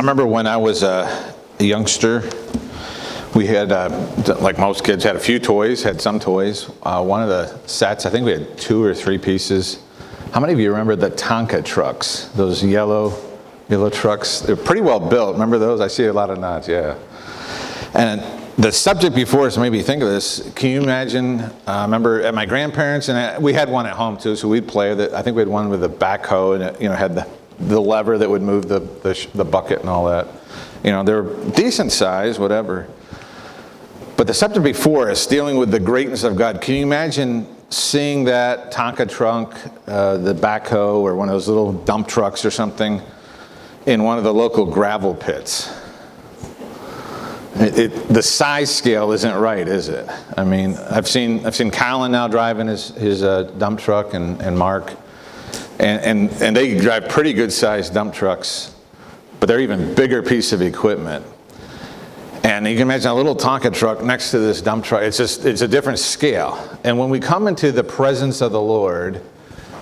remember when I was a youngster, we had, like most kids, had a few toys, had some toys. One of the sets, I think we had 2 or 3 pieces. How many of you remember the Tonka trucks? Those yellow trucks? They're pretty well built. Remember those? I see a lot of nods, yeah. And the subject before us made me think of this. Can you imagine, remember at my grandparents, and we had one at home too, so we'd play with it. I think we had one with a backhoe, and it, had the lever that would move the bucket and all that. They're decent size, whatever. But the subject before us, dealing with the greatness of God, can you imagine seeing that Tonka truck, the backhoe, or one of those little dump trucks or something in one of the local gravel pits? The size scale isn't right, is it? I mean, I've seen Colin now driving his dump truck, and Mark, and they drive pretty good sized dump trucks, but they're even bigger piece of equipment. And you can imagine a little Tonka truck next to this dump truck. It's a different scale. And when we come into the presence of the Lord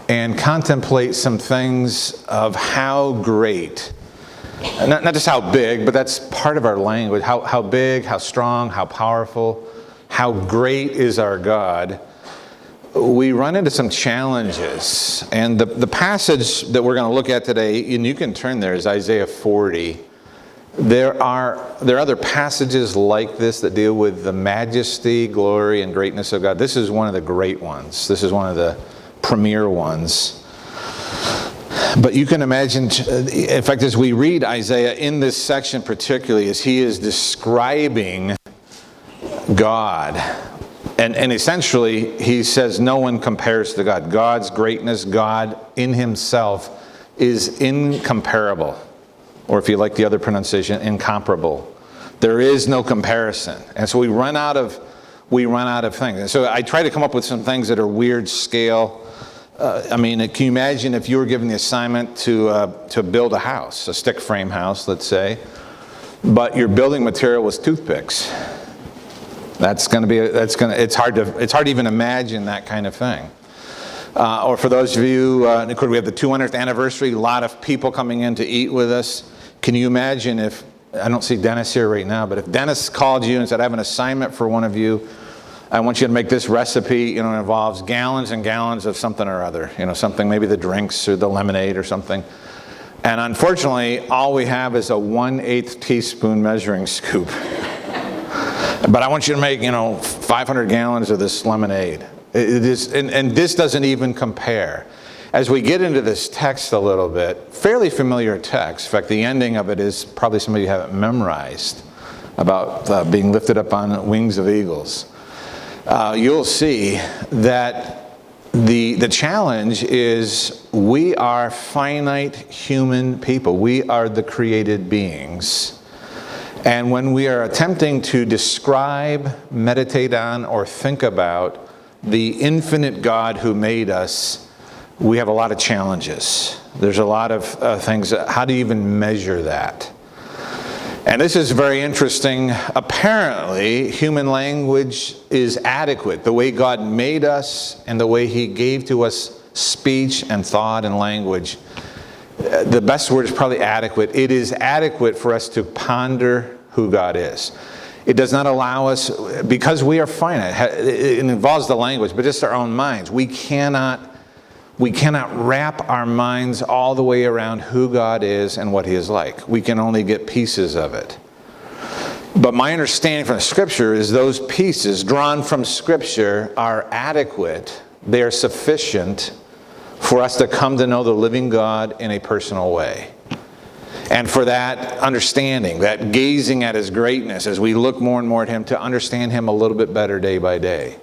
and contemplate some things of how great, not just how big, but that's part of our language, how big, how strong, how powerful, how great is our God, we run into some challenges. And the passage that we're going to look at today, and you can turn there, is Isaiah 40. There are other passages like this that deal with the majesty, glory, and greatness of God. This is one of the great ones. This is one of the premier ones. But you can imagine, in fact, as we read Isaiah in this section particularly, as he is describing God, and essentially he says no one compares to God. God's greatness, God in himself is incomparable. Or if you like the other pronunciation, incomparable. There is no comparison. And so we run out of things. And so I try to come up with some things that are weird scale. Can you imagine if you were given the assignment to build a house, a stick frame house, let's say, but your building material was toothpicks? It's hard to even imagine that kind of thing. Or for those of you, we have the 200th anniversary, a lot of people coming in to eat with us. Can you imagine if, I don't see Dennis here right now, but if Dennis called you and said, I have an assignment for one of you. I want you to make this recipe, it involves gallons and gallons of something or other, something, maybe the drinks or the lemonade or something. And unfortunately, all we have is a 1/8 teaspoon measuring scoop. But I want you to make, 500 gallons of this lemonade. It is, and this doesn't even compare. As we get into this text a little bit, fairly familiar text. In fact, the ending of it is probably some of you have it memorized, about being lifted up on wings of eagles. You'll see that the challenge is we are finite human people. We are the created beings. And when we are attempting to describe, meditate on, or think about the infinite God who made us, we have a lot of challenges. There's a lot of things. How do you even measure that? And this is very interesting. Apparently, human language is adequate. The way God made us and the way he gave to us speech and thought and language, the best word is probably adequate. It is adequate for us to ponder who God is. It does not allow us, because we are finite, it involves the language, but just our own minds. We cannot wrap our minds all the way around who God is and what he is like. We can only get pieces of it. But my understanding from the Scripture is those pieces drawn from Scripture are adequate. They are sufficient for us to come to know the living God in a personal way. And for that understanding, that gazing at his greatness as we look more and more at him, to understand him a little bit better day by day.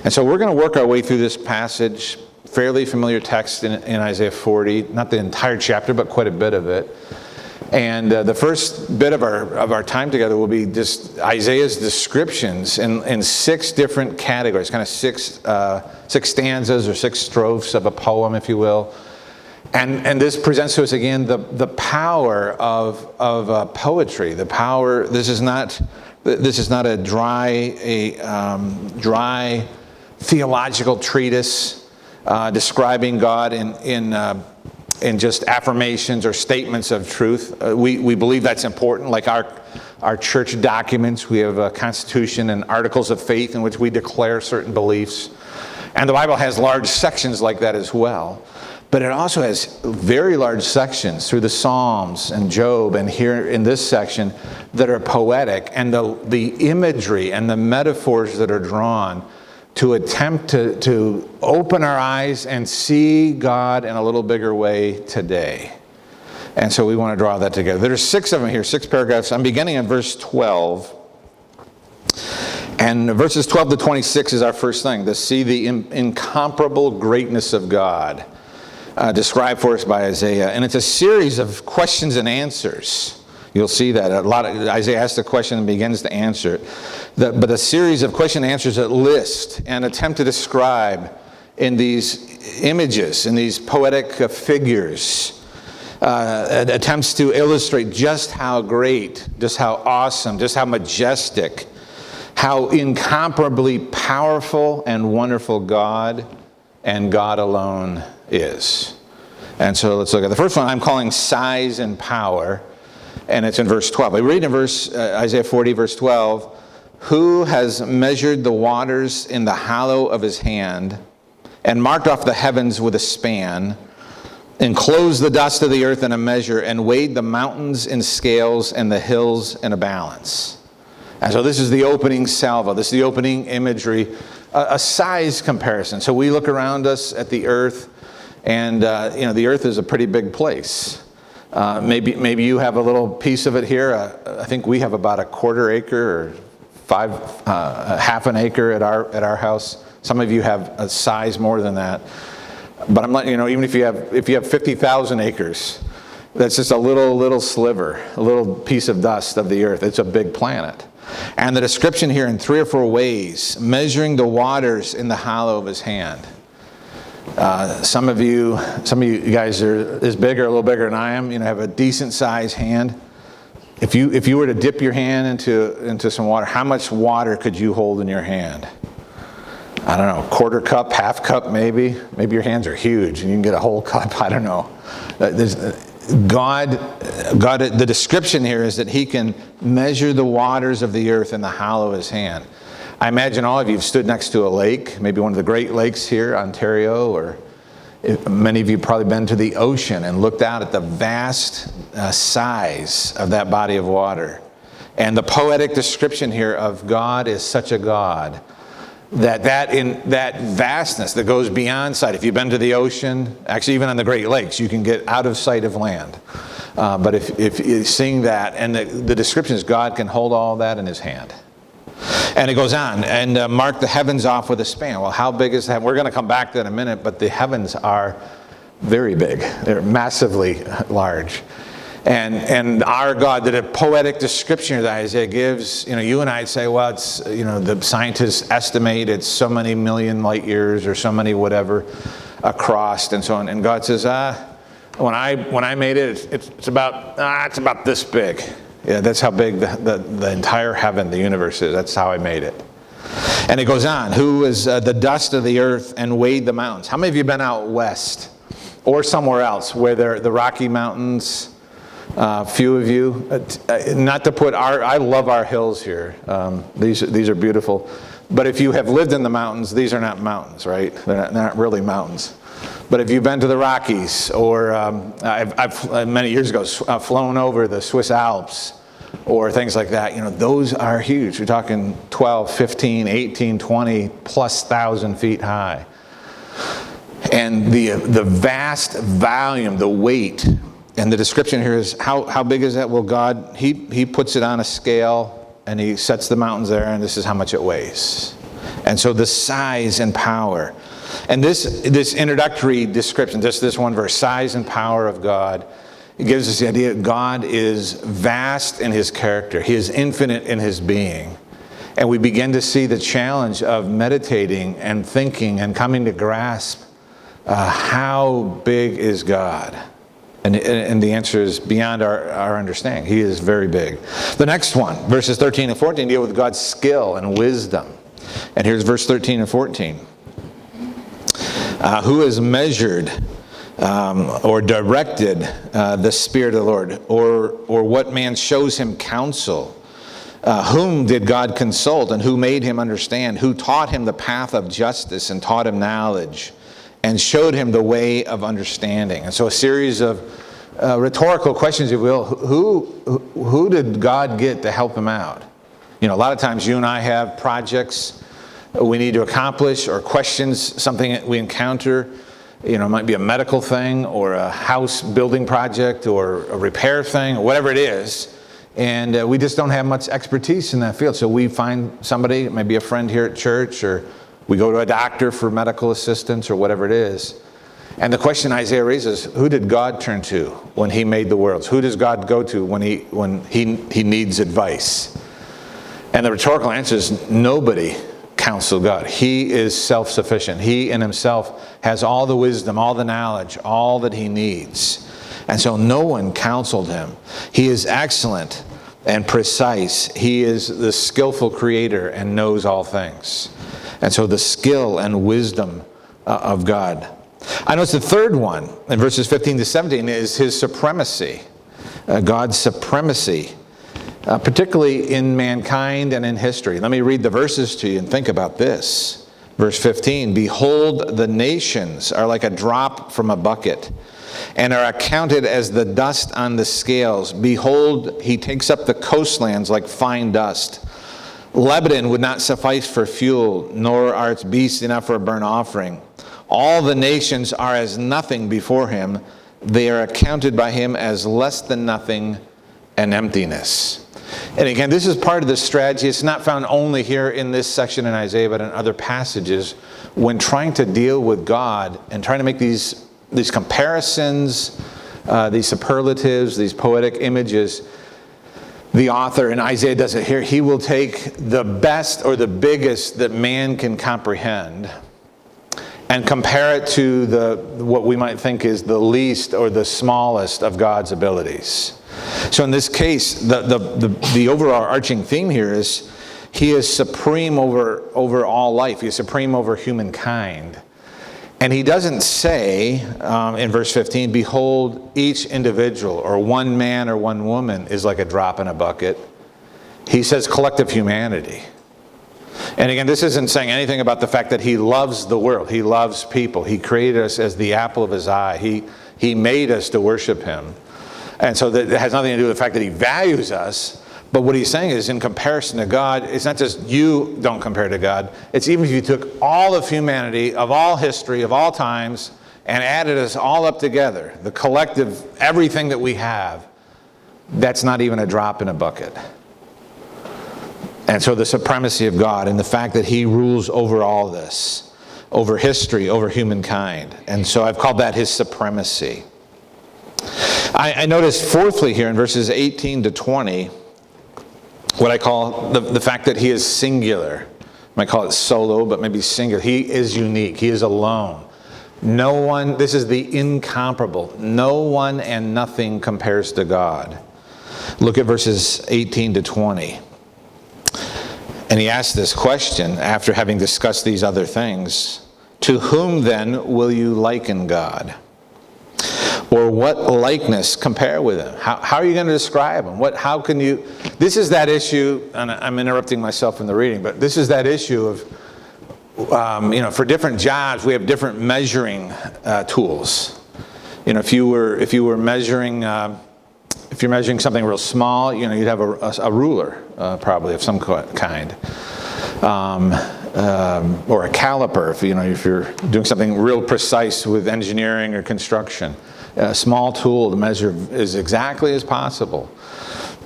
And so we're going to work our way through this passage, fairly familiar text in Isaiah 40, not the entire chapter, but quite a bit of it. And the first bit of our time together will be just Isaiah's descriptions in 6 different categories, kind of six stanzas or 6 strophes of a poem, if you will. And this presents to us again the power of poetry. The power. This is not a dry theological treatise describing God in in just affirmations or statements of truth. We believe that's important. Like our church documents, we have a constitution and articles of faith in which we declare certain beliefs. And the Bible has large sections like that as well. But it also has very large sections through the Psalms and Job and here in this section that are poetic. And the imagery and the metaphors that are drawn to attempt to open our eyes and see God in a little bigger way today. And so we want to draw that together. There's 6 of them here, 6 paragraphs. I'm beginning in verse 12. And verses 12 to 26 is our first thing, to see the incomparable greatness of God. Described for us by Isaiah. And it's a series of questions and answers. You'll see that. Isaiah asks a question and begins to answer it. But a series of question and answers that list and attempt to describe in these images, in these poetic figures, attempts to illustrate just how great, just how awesome, just how majestic, how incomparably powerful and wonderful God and God alone is. And so let's look at the first one. I'm calling size and power, and it's in verse 12. We read in Isaiah 40, verse 12, who has measured the waters in the hollow of his hand, and marked off the heavens with a span, enclosed the dust of the earth in a measure, and weighed the mountains in scales and the hills in a balance. And so this is the opening salvo. This is the opening imagery, a size comparison. So we look around us at the earth, and the earth is a pretty big place. Maybe you have a little piece of it here. I think we have about a quarter acre or half an acre at our house. Some of you have a size more than that. But I'm letting you know, even if you have 50,000 acres, that's just a little sliver, a little piece of dust of the earth. It's a big planet. And the description here in 3 or 4 ways, measuring the waters in the hollow of his hand. Some of you guys are as big or a little bigger than I am. Have a decent sized hand. If you were to dip your hand into some water, how much water could you hold in your hand? I don't know, quarter cup, half cup, maybe. Maybe your hands are huge and you can get a whole cup. I don't know. God, the description here is that he can measure the waters of the earth in the hollow of his hand. I imagine all of you have stood next to a lake, maybe one of the Great Lakes here, Ontario, or many of you have probably been to the ocean and looked out at the vast size of that body of water. And the poetic description here of God is such a God that in that vastness that goes beyond sight. If you've been to the ocean, actually even on the Great Lakes, you can get out of sight of land. But if you're seeing that, and the description is God can hold all that in his hand. And it goes on, and mark the heavens off with a span. Well, how big is that? We're going to come back to that in a minute, but the heavens are very big. They're massively large. And our God, that a poetic description that Isaiah gives, you and I say, well, it's, the scientists estimate it's so many million light years or so many whatever across and so on. And God says, when I made it, it's about this big. Yeah, that's how big the entire heaven, the universe is. That's how I made it. And it goes on, who is the dust of the earth and weighed the mountains. How many of you have been out west or somewhere else where the Rocky Mountains? Few of you, not to put I love our hills here. These are beautiful. But if you have lived in the mountains, these are not mountains, right? They're not really mountains. But if you've been to the Rockies, or I've many years ago flown over the Swiss Alps, or things like that, those are huge. We're talking 12, 15, 18, 20 plus thousand feet high. And the vast volume, the weight. And the description here is, how big is that? Well, God, he puts it on a scale, and he sets the mountains there, and this is how much it weighs. And so the size and power. And this introductory description, just this one verse, size and power of God, it gives us the idea that God is vast in his character. He is infinite in his being. And we begin to see the challenge of meditating and thinking and coming to grasp how big is God. And the answer is beyond our understanding. He is very big. The next one, verses 13 and 14, deal with God's skill and wisdom. And here's verse 13 and 14. Who has measured or directed the Spirit of the Lord, or what man shows him counsel? Whom did God consult, and who made him understand? Who taught him the path of justice and taught him knowledge and showed him the way of understanding? And so a series of rhetorical questions, if you will. Who did God get to help him out? A lot of times you and I have projects we need to accomplish, or questions, something that we encounter. It might be a medical thing, or a house building project, or a repair thing, or whatever it is. And we just don't have much expertise in that field. So we find somebody, maybe a friend here at church, or we go to a doctor for medical assistance, or whatever it is. And the question Isaiah raises, who did God turn to when he made the worlds? Who does God go to when he needs advice? And the rhetorical answer is nobody counseled God. He is self-sufficient. He in himself has all the wisdom, all the knowledge, all that he needs. And so no one counseled him. He is excellent and precise. He is the skillful creator and knows all things. And so the skill and wisdom of God. I notice the third one in verses 15 to 17 is his supremacy. God's supremacy, particularly in mankind and in history. Let me read the verses to you and think about this. Verse 15, behold, the nations are like a drop from a bucket, and are accounted as the dust on the scales. Behold, he takes up the coastlands like fine dust. Lebanon would not suffice for fuel, nor are its beasts enough for a burnt offering. All the nations are as nothing before him. They are accounted by him as less than nothing and emptiness. And again, this is part of the strategy. It's not found only here in this section in Isaiah, but in other passages. When trying to deal with God and trying to make these comparisons, these superlatives, these poetic images, the author, and Isaiah does it here, he will take the best or the biggest that man can comprehend and compare it to what we might think is the least or the smallest of God's abilities. So in this case, the overarching theme here is he is supreme over all life. He is supreme over humankind. And he doesn't say in verse 15, behold, each individual or one man or one woman is like a drop in a bucket. He says collective humanity. And again, this isn't saying anything about the fact that he loves the world. He loves people. He created us as the apple of his eye. He made us to worship him. And so that has nothing to do with the fact that he values us. But what he's saying is, in comparison to God, it's not just you don't compare to God. It's even if you took all of humanity, of all history, of all times, and added us all up together, the collective, everything that we have, that's not even a drop in a bucket. And so the supremacy of God and the fact that he rules over all this, over history, over humankind. And so I've called that his supremacy. I notice fourthly here in verses 18 to 20, what I call the fact that he is singular. I might call it solo, but maybe singular. He is unique. He is alone. No one, this is the incomparable. No one and nothing compares to God. Look at verses 18 to 20. And he asks this question after having discussed these other things. To whom then will you liken God? Or what likeness compare with him? How are you going to describe him? How can you? This is that issue, and I'm interrupting myself in the reading, but this is that issue of, for different jobs, we have different measuring tools. If you were measuring, if you're measuring something real small, you'd have a ruler, probably of some kind. Or a caliper, if you're doing something real precise with engineering or construction. A small tool to measure as exactly as possible.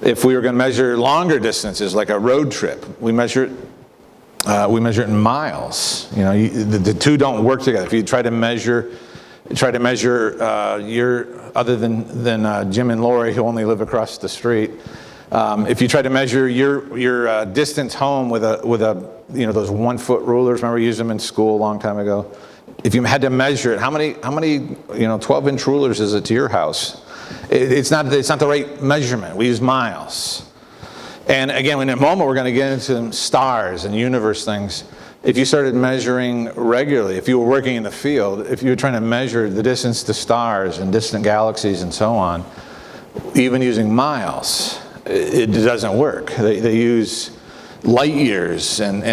If we were going to measure longer distances, like a road trip, we measure it in miles. The two don't work together. If you try to measure your, other than Jim and Lori, who only live across the street, if you try to measure your distance home with those 1 foot rulers, remember we used them in school a long time ago. If you had to measure it, how many 12-inch rulers is it to your house? It's not the right measurement. We use miles. And again, in a moment, we're going to get into stars and universe things. if you started measuring regularly, if you were working in the field, if you were trying to measure the distance to stars and distant galaxies and so on, even using miles, it doesn't work. They use light years and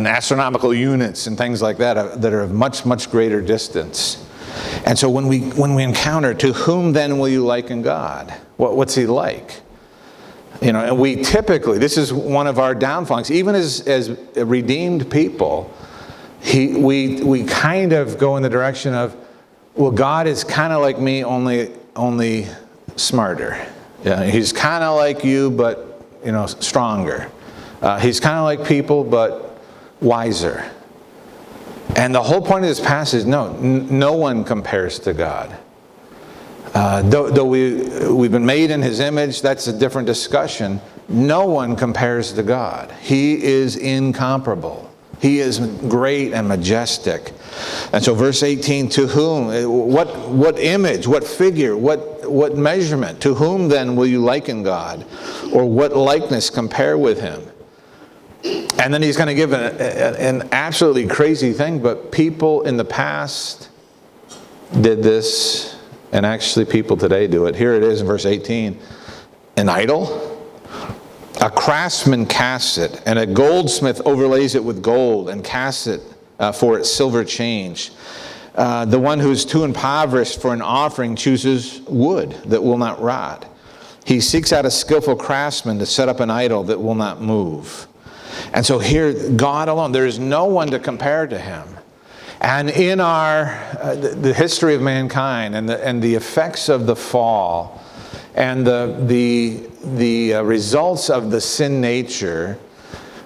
astronomical units and things like that that are of much, much greater distance. And so when we encounter, to whom then will you liken God? What's he like? And we typically, this is one of our downfalls, even as redeemed people, we kind of go in the direction of, well, God is kind of like me, only smarter. Yeah, he's kind of like you, but stronger. He's kind of like people, but wiser. And the whole point of this passage, no one compares to God. Though we've been made in his image, that's a different discussion. No one compares to God. He is incomparable. He is great and majestic. And so verse 18, to whom, what image, what figure, what measurement, to whom then will you liken God? Or what likeness compare with him? And then he's going to give an absolutely crazy thing, but people in the past did this, and actually people today do it. Here it is in verse 18. An idol? A craftsman casts it, and a goldsmith overlays it with gold and casts it for its silver change. The one who is too impoverished for an offering chooses wood that will not rot. He seeks out a skillful craftsman to set up an idol that will not move. And so here, God alone, there is no one to compare to him. And in the history of mankind and the effects of the fall and the results of the sin nature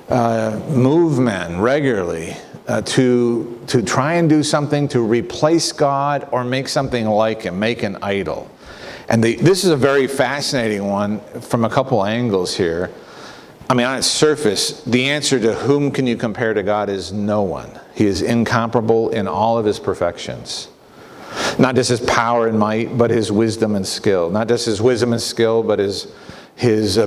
move men regularly to try and do something to replace God or make something like him, make an idol. And this is a very fascinating one from a couple angles here. I mean, on its surface, the answer to whom can you compare to God is no one. He is incomparable in all of his perfections. Not just his power and might, but his wisdom and skill. Not just his wisdom and skill, but his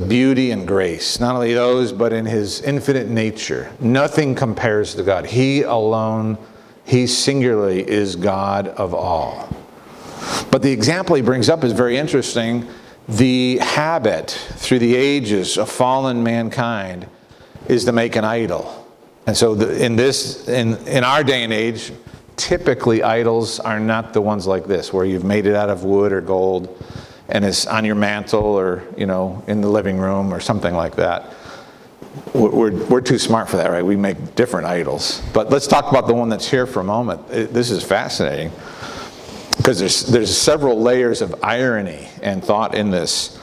beauty and grace. Not only those, but in his infinite nature. Nothing compares to God. He alone, he singularly is God of all. But the example he brings up is very interesting. The habit through the ages of fallen mankind is to make an idol. And so in our day and age, typically idols are not the ones like this, where you've made it out of wood or gold and it's on your mantle or in the living room or something like that. We're too smart for that, right? We make different idols. But let's talk about the one that's here for a moment. This is fascinating, because there's several layers of irony and thought in this.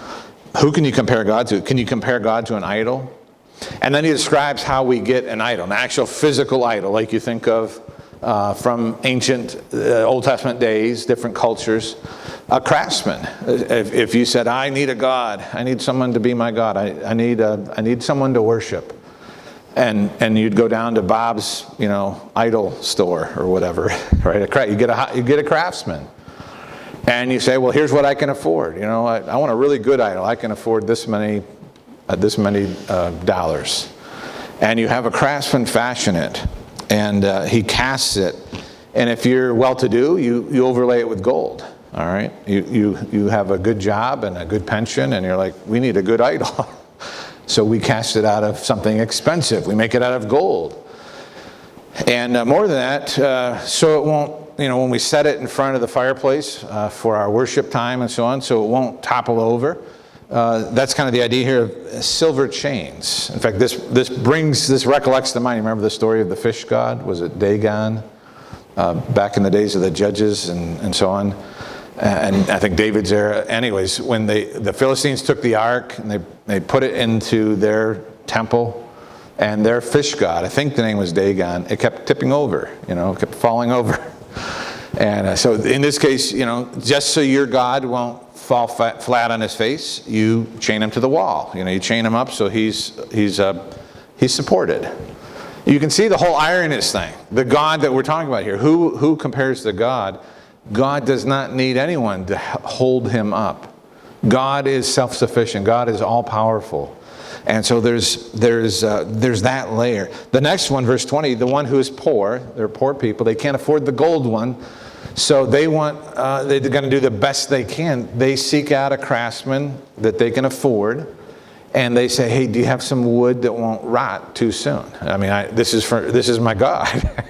Who can you compare God to? Can you compare God to an idol? And then he describes how we get an idol, an actual physical idol, like you think of from ancient Old Testament days, different cultures. A craftsman. If you said, I need a God, I need someone to be my God, I need someone to worship. And you'd go down to Bob's, idol store or whatever, right? You get a craftsman, and you say, well, here's what I can afford. I want a really good idol. I can afford this many dollars, and you have a craftsman fashion it, and he casts it, and if you're well-to-do, you overlay it with gold. All right, you have a good job and a good pension, and you're like, we need a good idol. So we cast it out of something expensive. We make it out of gold. And more than that, so it won't, when we set it in front of the fireplace for our worship time and so on, so it won't topple over. That's kind of the idea here of silver chains. In fact, this recollects to mind. You remember the story of the fish god? Was it Dagon? Back in the days of the judges and so on. And I think David's era. Anyways, when the Philistines took the ark and they put it into their temple, and their fish god, I think the name was Dagon, it kept tipping over, it kept falling over. And so in this case, just so your God won't fall flat on his face, you chain him to the wall. You chain him up so he's supported. You can see the whole irony in this thing. The God that we're talking about here, who compares to God? God does not need anyone to hold him up. God is self-sufficient. God is all-powerful. And so there's that layer. The next one, verse 20, the one who is poor, they're poor people, they can't afford the gold one, so they're going to do the best they can. They seek out a craftsman that they can afford, and they say, hey, do you have some wood that won't rot too soon? I mean, this is my God.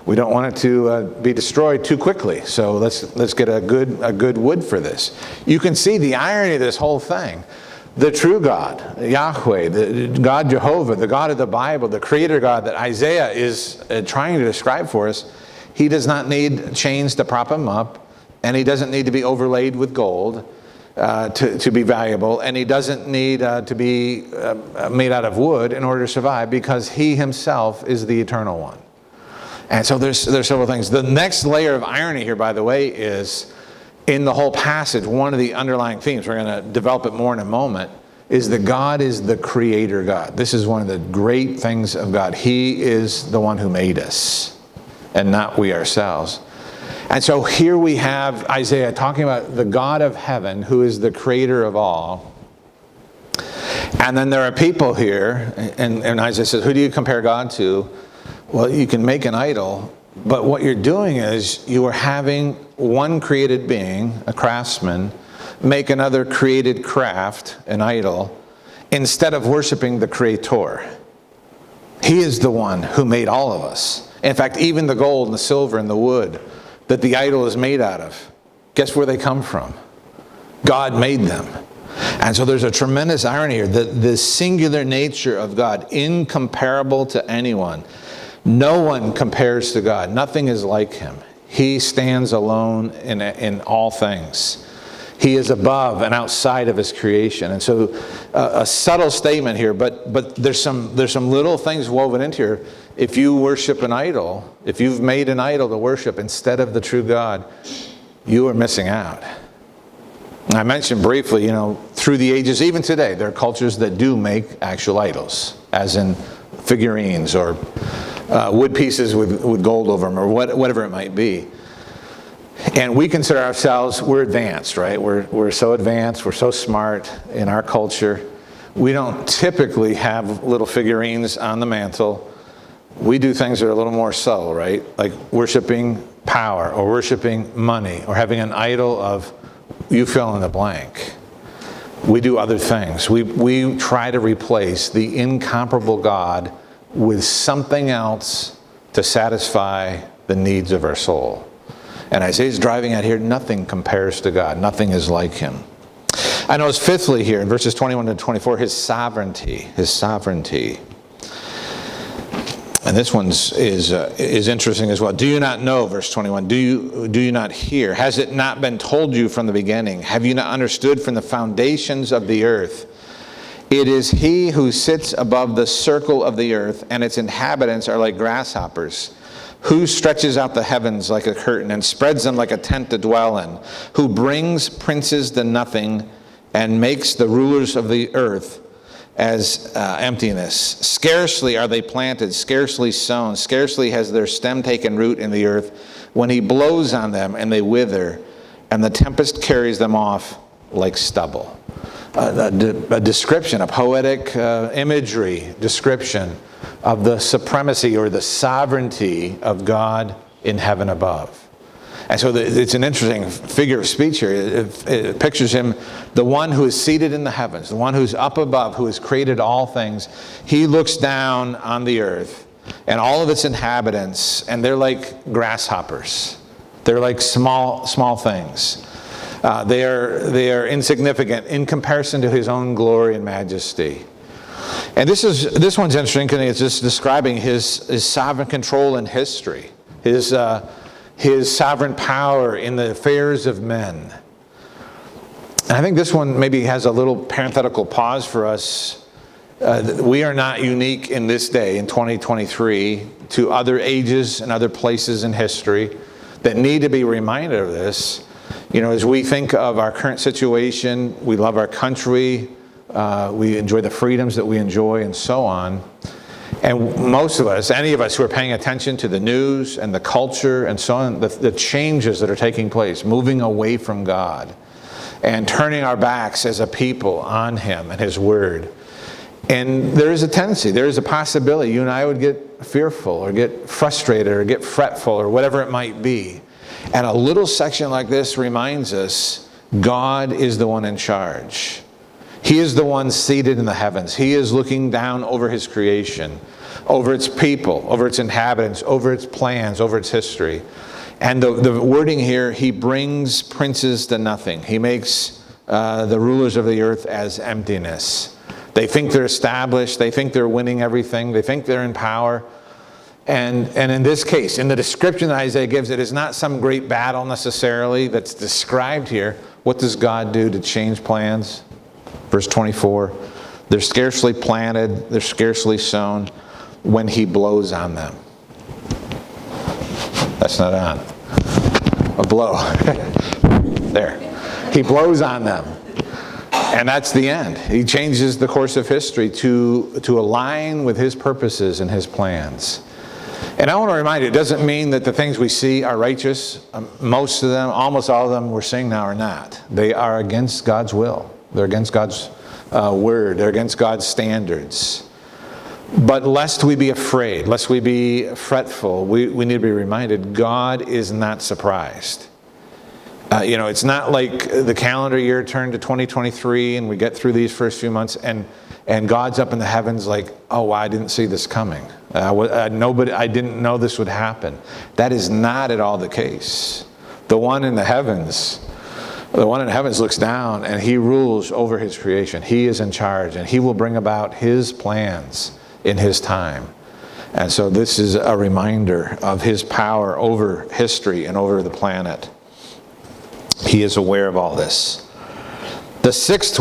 We don't want it to be destroyed too quickly, so let's get a good wood for this. You can see the irony of this whole thing. The true God, Yahweh, the God Jehovah, the God of the Bible, the Creator God that Isaiah is trying to describe for us, he does not need chains to prop him up, and he doesn't need to be overlaid with gold to be valuable, and he doesn't need to be made out of wood in order to survive, because he himself is the eternal one. And so there's several things. The next layer of irony here, by the way, is in the whole passage, one of the underlying themes, we're going to develop it more in a moment, is that God is the Creator God. This is one of the great things of God. He is the one who made us, and not we ourselves. And so here we have Isaiah talking about the God of heaven, who is the Creator of all. And then there are people here, and Isaiah says, who do you compare God to? Well, you can make an idol, but what you're doing is you are having one created being, a craftsman, make another created craft, an idol, instead of worshiping the Creator. He is the one who made all of us. In fact, even the gold and the silver and the wood that the idol is made out of, guess where they come from? God made them. And so there's a tremendous irony here, that the singular nature of God, incomparable to anyone. No one compares to God. Nothing is like him. He stands alone in all things. He is above and outside of his creation. And so a subtle statement here, but there's some little things woven into here. If you worship an idol, if you've made an idol to worship instead of the true God, you are missing out. I mentioned briefly, through the ages, even today, there are cultures that do make actual idols, as in figurines or wood pieces with gold over them, or whatever it might be. And we consider ourselves, we're advanced, right? We're so advanced, we're so smart in our culture. We don't typically have little figurines on the mantle. We do things that are a little more subtle, right? Like worshiping power, or worshiping money, or having an idol of, you fill in the blank. We do other things. We try to replace the incomparable God with something else to satisfy the needs of our soul. And Isaiah's driving at here, nothing compares to God. Nothing is like him. I notice fifthly here in verses 21 to 24, his sovereignty. His sovereignty. And this one is interesting as well. Do you not know, verse 21, do you not hear? Has it not been told you from the beginning? Have you not understood from the foundations of the earth? It is he who sits above the circle of the earth, and its inhabitants are like grasshoppers. Who stretches out the heavens like a curtain and spreads them like a tent to dwell in? Who brings princes to nothing and makes the rulers of the earth as emptiness? Scarcely are they planted, scarcely sown, scarcely has their stem taken root in the earth, when he blows on them and they wither, and the tempest carries them off like stubble. A description, a poetic imagery description of the supremacy or the sovereignty of God in heaven above. And so it's an interesting figure of speech here. It pictures him, the one who is seated in the heavens, the one who's up above, who has created all things. He looks down on the earth and all of its inhabitants, and they're like grasshoppers. They're like small things. They are insignificant in comparison to his own glory and majesty. And this one's interesting because it's just describing his sovereign control in history, his sovereign power in the affairs of men. And I think this one maybe has a little parenthetical pause for us. We are not unique in this day, in 2023, to other ages and other places in history that need to be reminded of this. As we think of our current situation, we love our country, we enjoy the freedoms that we enjoy, and so on. And most of us, any of us who are paying attention to the news and the culture and so on, the changes that are taking place, moving away from God and turning our backs as a people on him and his word. And there is a tendency, there is a possibility, you and I would get fearful or get frustrated or get fretful or whatever it might be. And a little section like this reminds us God is the one in charge. He is the one seated in the heavens. He is looking down over his creation, over its people, over its inhabitants, over its plans, over its history. And the wording here, he brings princes to nothing. He makes the rulers of the earth as emptiness. They think they're established. They think they're winning everything. They think they're in power. And in this case, in the description that Isaiah gives, it is not some great battle necessarily that's described here. What does God do to change plans? Verse 24, they're scarcely planted, they're scarcely sown when he blows on them. That's not on. A blow. There. He blows on them. And that's the end. He changes the course of history to align with his purposes and his plans. And I want to remind you, it doesn't mean that the things we see are righteous. Most of them, almost all of them we're seeing now are not. They are against God's will. They're against God's word. They're against God's standards. But lest we be afraid, lest we be fretful, we need to be reminded God is not surprised. It's not like the calendar year turned to 2023 and we get through these first few months and God's up in the heavens like, oh, wow, I didn't see this coming. I didn't know this would happen. That is not at all the case. The one in the heavens looks down and he rules over his creation. He is in charge and he will bring about his plans in his time. And so this is a reminder of his power over history and over the planet. He is aware of all this. The sixth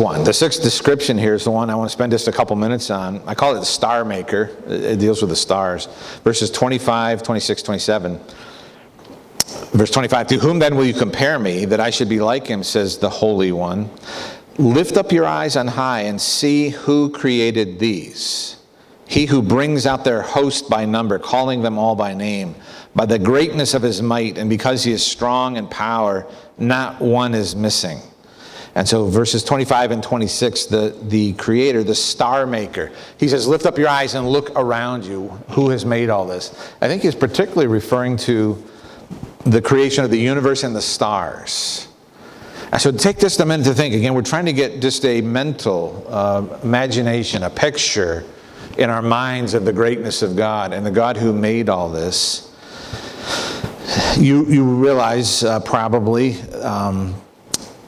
description here is the one I want to spend just a couple minutes on. I call it the star maker. It deals with the stars. Verses 25, 26, 27. Verse 25, to whom then will you compare me, that I should be like him, says the Holy One. Lift up your eyes on high and see who created these. He who brings out their host by number, calling them all by name, by the greatness of his might, and because he is strong in power, not one is missing. And so verses 25 and 26, the creator, the star maker, he says, lift up your eyes and look around you. Who has made all this? I think he's particularly referring to the creation of the universe and the stars. And so take just a minute to think. Again, we're trying to get just a mental imagination, a picture in our minds of the greatness of God and the God who made all this. You realize probably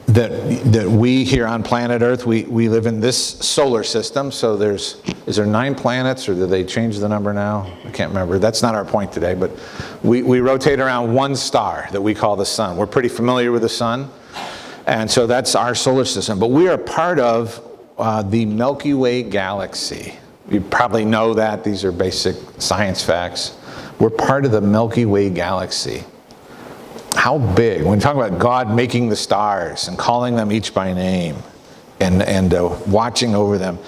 that we here on planet Earth, we live in this solar system. So is there 9 planets, or did they change the number now? I can't remember. That's not our point today. But we rotate around one star that we call the sun. We're pretty familiar with the sun. And so that's our solar system. But we are part of the Milky Way galaxy. You probably know that. These are basic science facts. We're part of the Milky Way galaxy. How big? When we talk about God making the stars and calling them each by name and watching over them,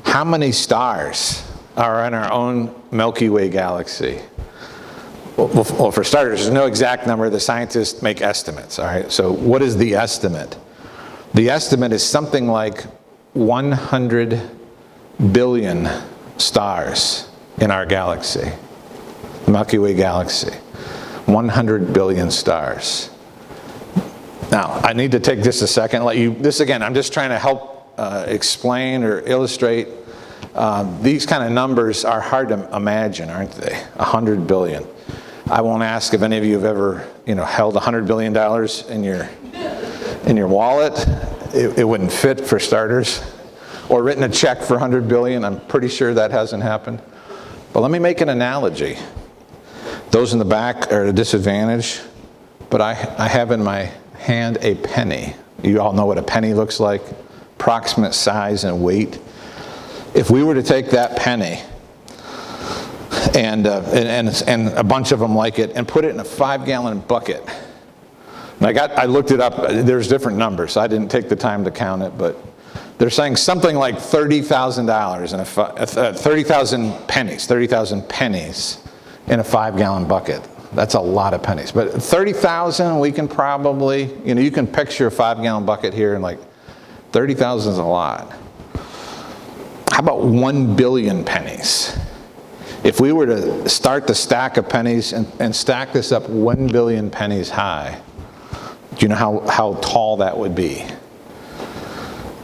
how many stars are in our own Milky Way galaxy? Well, for starters, there's no exact number. The scientists make estimates. All right. So what is the estimate? The estimate is something like 100 billion stars in our galaxy, the Milky Way galaxy. 100 billion stars. Now, I need to take just a second. I'm just trying to help explain or illustrate. These kind of numbers are hard to imagine, aren't they? 100 billion. I won't ask if any of you have ever, held $100 billion in your wallet. It wouldn't fit, for starters. Or written a check for 100 billion. I'm pretty sure that hasn't happened. But let me make an analogy. Those in the back are at a disadvantage, but I have in my hand a penny. You all know what a penny looks like, approximate size and weight. If we were to take that penny and a bunch of them like it and put it in a 5-gallon bucket, and I looked it up. There's different numbers. I didn't take the time to count it, but they're saying something like $30,000 and 30,000 pennies in a 5-gallon bucket. That's a lot of pennies. But 30,000, we can probably, you can picture a 5-gallon bucket here, and like 30,000 is a lot. How about 1 billion pennies? If we were to start the stack of pennies and stack this up 1 billion pennies high, do you know how tall that would be?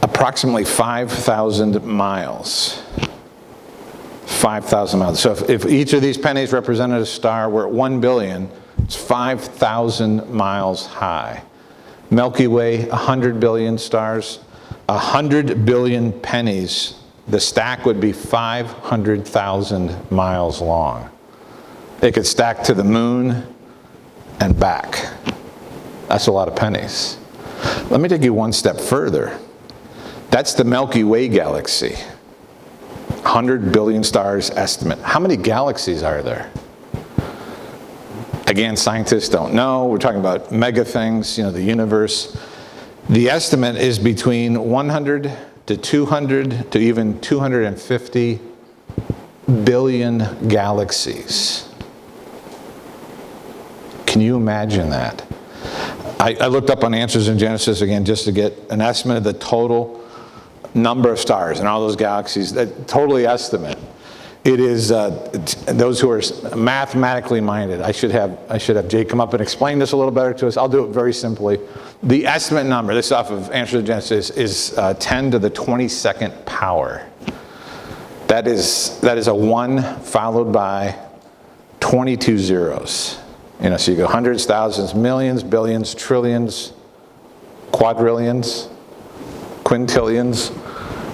Approximately 5,000 miles. 5,000 miles. So if each of these pennies represented a star, we're at 1 billion. It's 5,000 miles high. Milky Way, 100 billion stars. 100 billion pennies. The stack would be 500,000 miles long. It could stack to the moon and back. That's a lot of pennies. Let me take you one step further. That's the Milky Way galaxy. 100 billion stars estimate. How many galaxies are there? Again, scientists don't know. We're talking about mega things, the universe. The estimate is between 100 to 200 to even 250 billion galaxies. Can you imagine that? I looked up on Answers in Genesis again just to get an estimate of the total number of stars and all those galaxies. Totally estimate. It is those who are mathematically minded. I should have Jay come up and explain this a little better to us. I'll do it very simply. The estimate number, this is off of Answers in Genesis, is 10 to the 22nd power. That is a 1 followed by 22 zeros. So you go hundreds, thousands, millions, billions, trillions, quadrillions, quintillions.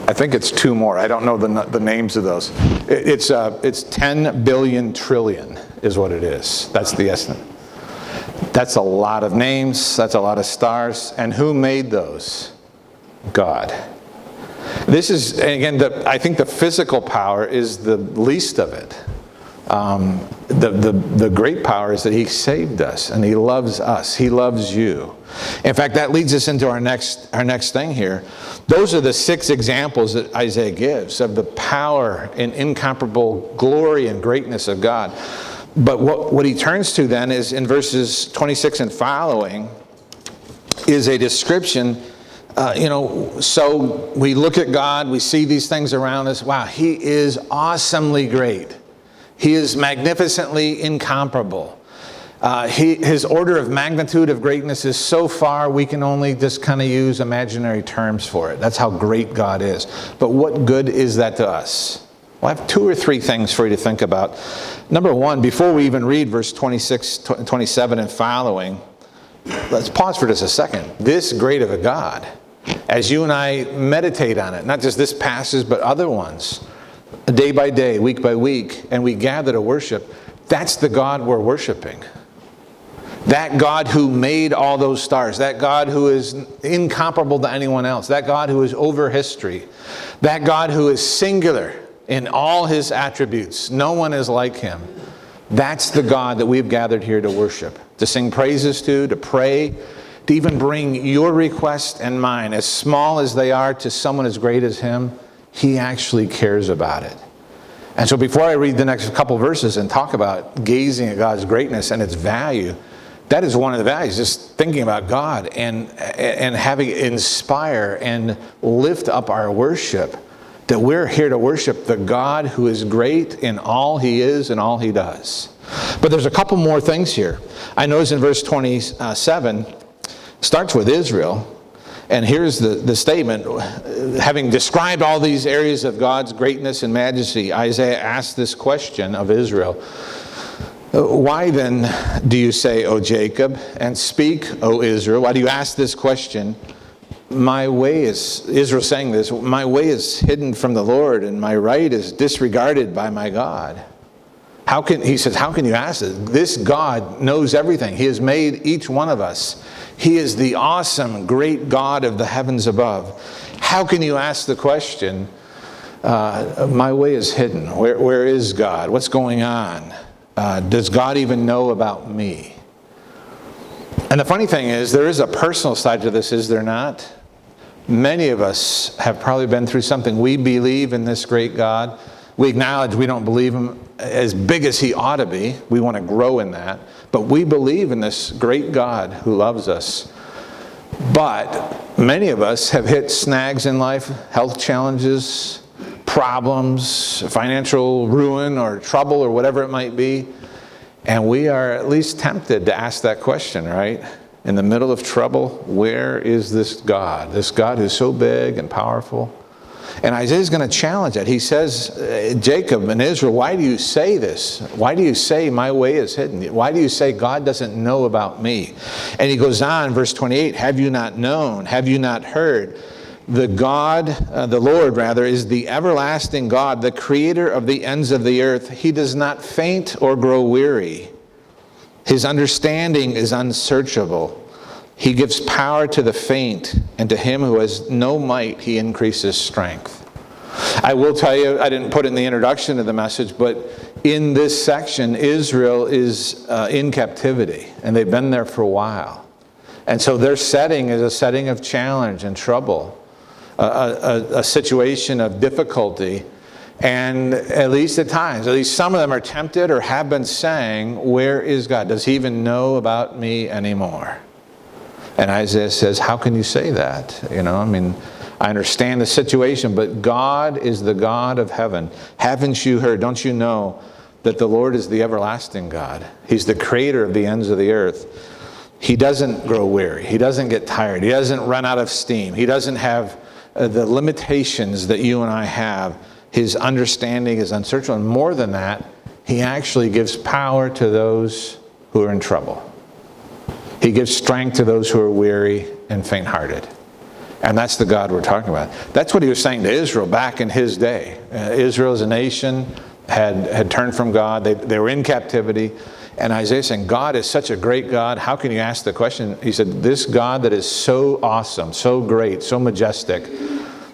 I think it's 2 more. I don't know the names of those. It's 10 billion trillion is what it is. That's the estimate. That's a lot of names. That's a lot of stars. And who made those? God. This is, again, I think the physical power is the least of it. The great power is that he saved us and he loves us. He loves you. In fact, that leads us into our next thing here. Those are the 6 examples that Isaiah gives of the power and incomparable glory and greatness of God. But what he turns to then is in verses 26 and following is a description. So we look at God, we see these things around us. Wow, he is awesomely great. He is magnificently incomparable. His order of magnitude of greatness is so far we can only just kind of use imaginary terms for it. That's how great God is. But what good is that to us? Well, I have 2 or 3 things for you to think about. Number 1, before we even read verse 26, 27 and following, let's pause for just a second. This great of a God, as you and I meditate on it, not just this passage, but other ones, day by day, week by week, and we gather to worship, that's the God we're worshiping. That God who made all those stars, that God who is incomparable to anyone else, that God who is over history, that God who is singular in all his attributes. No one is like him. That's the God that we've gathered here to worship, to sing praises to pray, to even bring your request and mine, as small as they are, to someone as great as him. He actually cares about it. And so before I read the next couple verses and talk about gazing at God's greatness and its value, that is one of the values, just thinking about God and having it inspire and lift up our worship, that we're here to worship the God who is great in all he is and all he does. But there's a couple more things here. I notice in verse 27, starts with Israel. And here's the statement. Having described all these areas of God's greatness and majesty, Isaiah asked this question of Israel. Why then do you say, O Jacob, and speak, O Israel? Why do you ask this question? My way is, Israel saying this, my way is hidden from the Lord, and my right is disregarded by my God. He says, how can you ask this? This God knows everything. He has made each one of us. He is the awesome, great God of the heavens above. How can you ask the question, my way is hidden? Where is God? What's going on? Does God even know about me? And the funny thing is, there is a personal side to this, is there not? Many of us have probably been through something. We believe in this great God. We acknowledge we don't believe him as big as he ought to be. We want to grow in that. But we believe in this great God who loves us. But many of us have hit snags in life, health challenges, problems, financial ruin or trouble or whatever it might be. And we are at least tempted to ask that question, right? In the middle of trouble, where is this God? This God who's so big and powerful. And Isaiah's going to challenge that. He says, Jacob and Israel, why do you say this? Why do you say my way is hidden? Why do you say God doesn't know about me? And he goes on, verse 28, have you not known? Have you not heard? The Lord, is the everlasting God, the creator of the ends of the earth. He does not faint or grow weary. His understanding is unsearchable. He gives power to the faint, and to him who has no might, he increases strength. I will tell you, I didn't put it in the introduction of the message, but in this section, Israel is in captivity, and they've been there for a while. And so their setting is a setting of challenge and trouble, a situation of difficulty. And at least at times, at least some of them are tempted or have been saying, where is God? Does he even know about me anymore? And Isaiah says, how can you say that? I understand the situation, but God is the God of heaven. Haven't you heard? Don't you know that the Lord is the everlasting God? He's the creator of the ends of the earth. He doesn't grow weary. He doesn't get tired. He doesn't run out of steam. He doesn't have the limitations that you and I have. His understanding is unsearchable. And more than that, he actually gives power to those who are in trouble. He gives strength to those who are weary and faint-hearted. And that's the God we're talking about. That's what he was saying to Israel back in his day. Israel as a nation had turned from God. They were in captivity. And Isaiah is saying, God is such a great God. How can you ask the question? He said, this God that is so awesome, so great, so majestic,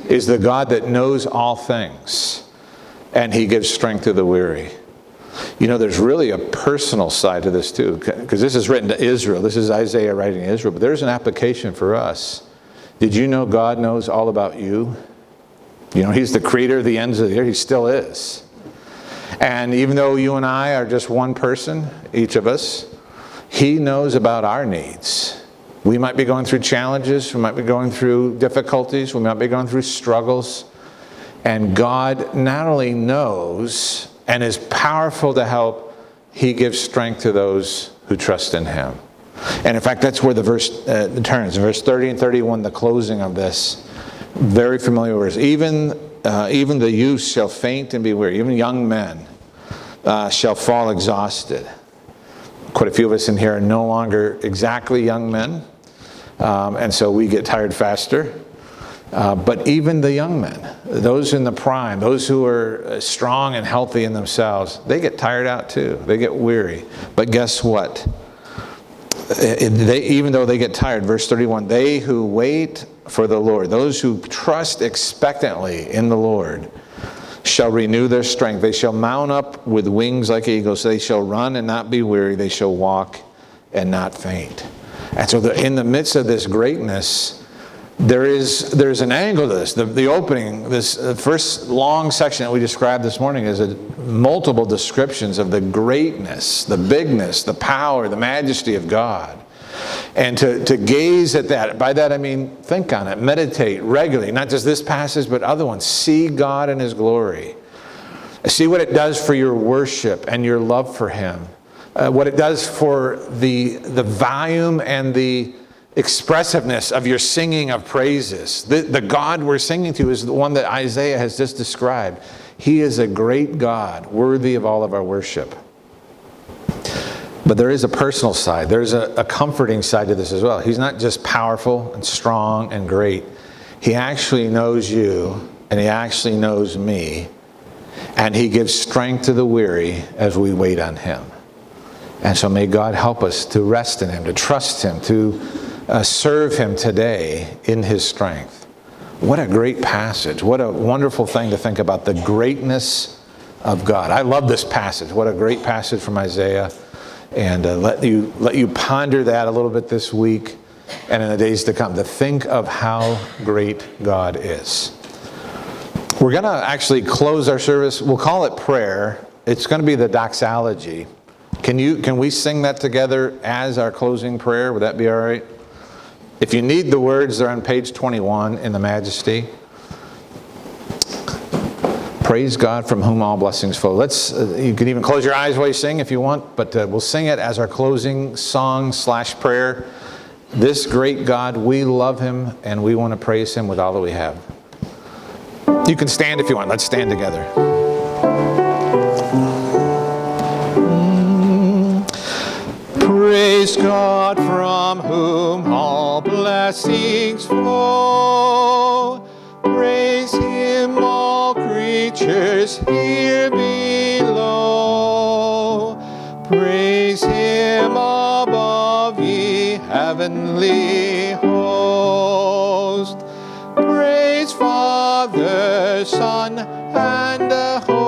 is the God that knows all things. And he gives strength to the weary. There's really a personal side to this too, because this is written to Israel. This is Isaiah writing to Israel, but there's an application for us. Did you know God knows all about you? He's the creator of the ends of the earth. He still is. And even though you and I are just one person, each of us, he knows about our needs. We might be going through challenges. We might be going through difficulties. We might be going through struggles. And God not only knows and is powerful to help, he gives strength to those who trust in him. And in fact, that's where the verse turns. In verse 30 and 31, the closing of this, very familiar verse. Even the youth shall faint and be weary. Even young men shall fall exhausted. Quite a few of us in here are no longer exactly young men. And so we get tired faster. But even the young men, those in the prime, those who are strong and healthy in themselves, they get tired out too. They get weary. But guess what? Even though they get tired, verse 31, they who wait for the Lord, those who trust expectantly in the Lord, shall renew their strength. They shall mount up with wings like eagles. They shall run and not be weary. They shall walk and not faint. And so in the midst of this greatness, there's an angle to this. The opening, this first long section that we described this morning is multiple descriptions of the greatness, the bigness, the power, the majesty of God. And to gaze at that, by that I mean think on it, meditate regularly, not just this passage but other ones. See God in his glory. See what it does for your worship and your love for him. What it does for the volume and the expressiveness of your singing of praises. The God we're singing to is the one that Isaiah has just described. He is a great God, worthy of all of our worship. But there is a personal side. There's a comforting side to this as well. He's not just powerful and strong and great. He actually knows you, and he actually knows me. And he gives strength to the weary as we wait on him. And so may God help us to rest in him, to trust him, to serve him today in his strength. What a great passage. What a wonderful thing to think about, the greatness of God. I love this passage. What a great passage from Isaiah. And let you ponder that a little bit this week and in the days to come, to think of how great God is. We're going to actually close our service. We'll call it prayer. It's going to be the doxology. Can we sing that together as our closing prayer? Would that be all right? If you need the words, they're on page 21 in the Majesty. Praise God from whom all blessings flow. You can even close your eyes while you sing if you want, but we'll sing it as our closing song / prayer. This great God, we love him and we want to praise him with all that we have. You can stand if you want. Let's stand together. Praise God from whom all blessings flow. Praise him, all creatures here below. Praise him above, ye heavenly host. Praise Father, Son, and the Holy